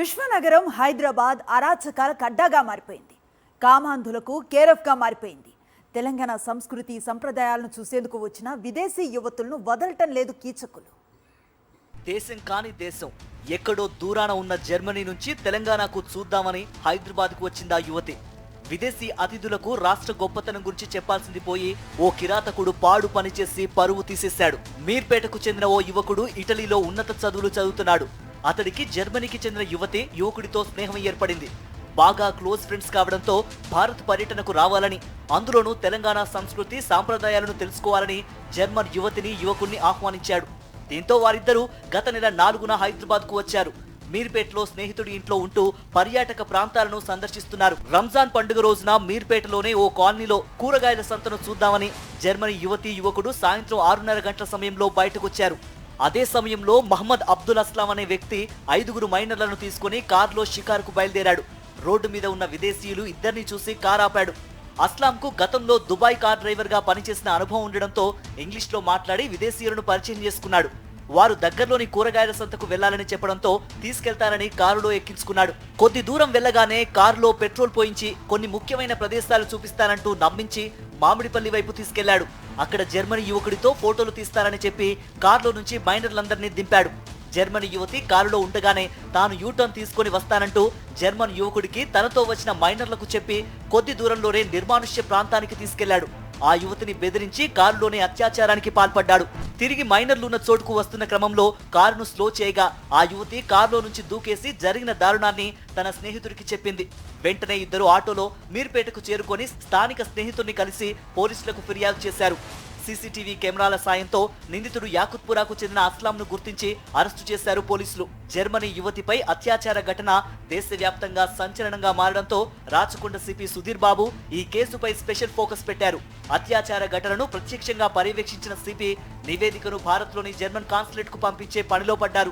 విశ్వనగరం హైదరాబాద్ అరాచకాల కడ్డాగా మారిపోయింది. కామాంధులకు కేరఫ్గా మారిపోయింది. తెలంగాణ సంస్కృతి సంప్రదాయాలను చూసేందుకు వచ్చిన విదేశీ యువతులను వదలటం లేదు కీచకులు. దేశం కాని దేశం ఎక్కడో దూరాన ఉన్న జర్మనీ నుంచి తెలంగాణకు చూద్దామని హైదరాబాద్కు వచ్చింది ఆ యువతి. విదేశీ అతిథులకు రాష్ట్ర గొప్పతనం గురించి చెప్పాల్సింది పోయి ఓ కిరాతకుడు పాడు పనిచేసి పరువు తీసేశాడు. మీర్పేటకు చెందిన ఓ యువకుడు ఇటలీలో ఉన్నత చదువులు చదువుతున్నాడు. అతడికి జర్మనీకి చెందిన యువకుడితో స్నేహం ఏర్పడింది. బాగా క్లోజ్ ఫ్రెండ్స్ కావడంతో భారత్ పర్యటనకు రావాలని, అందులోనూ తెలంగాణ సంస్కృతి సాంప్రదాయాలను తెలుసుకోవాలని జర్మన్ యువకుడిని ఆహ్వానించాడు. దీంతో వారిద్దరూ గత నెల 4న హైదరాబాద్కు వచ్చారు. మీర్పేటలో స్నేహితుడి ఇంట్లో ఉంటూ పర్యాటక ప్రాంతాలను సందర్శిస్తున్నారు. రంజాన్ పండుగ రోజున మీర్పేటలోనే ఓ కాలనీలో కూరగాయల సంతను చూద్దామని జర్మనీ యువకుడు సాయంత్రం 6:30 గంటల సమయంలో బయటకొచ్చారు. అదే సమయంలో మహమ్మద్ అబ్దుల్ అస్లాం అనే వ్యక్తి 5 మైనర్లను తీసుకుని కారులో షికారుకు బయలుదేరాడు. రోడ్డు మీద ఉన్న విదేశీయులు ఇద్దరిని చూసి కారు ఆపాడు. అస్లాంకు గతంలో దుబాయ్ కార్ డ్రైవర్గా పనిచేసిన అనుభవం ఉండడంతో ఇంగ్లీష్లో మాట్లాడి విదేశీయులను పరిచయం చేసుకున్నాడు. వారు దగ్గరలోని కూరగాయల సంతకు వెళ్లాలని చెప్పడంతో తీసుకెళ్తానని కారులో ఎక్కించుకున్నాడు. కొద్ది దూరం వెళ్లగానే కారులో పెట్రోల్ పోయించి కొన్ని ముఖ్యమైన ప్రదేశాలు చూపిస్తానంటూ నమ్మించి మామిడిపల్లి వైపు తీసుకెళ్లాడు. అక్కడ జర్మనీ యువకుడితో ఫోటోలు తీస్తారని చెప్పి కారులో నుంచి మైనర్లందరినీ దింపాడు. జర్మనీ యువతి కారులో ఉండగానే తాను యూటర్న్ తీసుకుని వస్తానంటూ జర్మన్ యువకుడికి తనతో వచ్చిన మైనర్లకు చెప్పి కొద్ది దూరంలోనే నిర్మానుష్య ప్రాంతానికి తీసుకెళ్లాడు. ఆ యువతిని బెదిరించి కారులోనే అత్యాచారానికి పాల్పడ్డాడు. తిరిగి మైనర్లున్న చోటుకు వస్తున్న క్రమంలో కారును స్లో చేయగా ఆ యువతి కారులో నుంచి దూకేసి జరిగిన దారుణాన్ని తన స్నేహితుడికి చెప్పింది. వెంటనే ఇద్దరు ఆటోలో మీర్పేటకు చేరుకొని స్థానిక స్నేహితుడిని కలిసి పోలీసులకు ఫిర్యాదు చేశారు. సీసీటీవీ కెమెరాల సాయంతో నిందితుడు యాకుత్పురాకు చెందిన అస్లాంను గుర్తించి అరెస్టు చేశారు పోలీసులు. జర్మనీ యువతిపై అత్యాచార ఘటన దేశవ్యాప్తంగా సంచలనంగా మారడంతో రాచకొండ సిపి సుధీర్ బాబు ఈ కేసుపై స్పెషల్ ఫోకస్ పెట్టారు. అత్యాచార ఘటనను ప్రత్యక్షంగా పర్యవేక్షించిన సిపి నివేదికను భారత్లోని జర్మన్ కాన్సులేట్ కు పంపించే పనిలో పడ్డారు.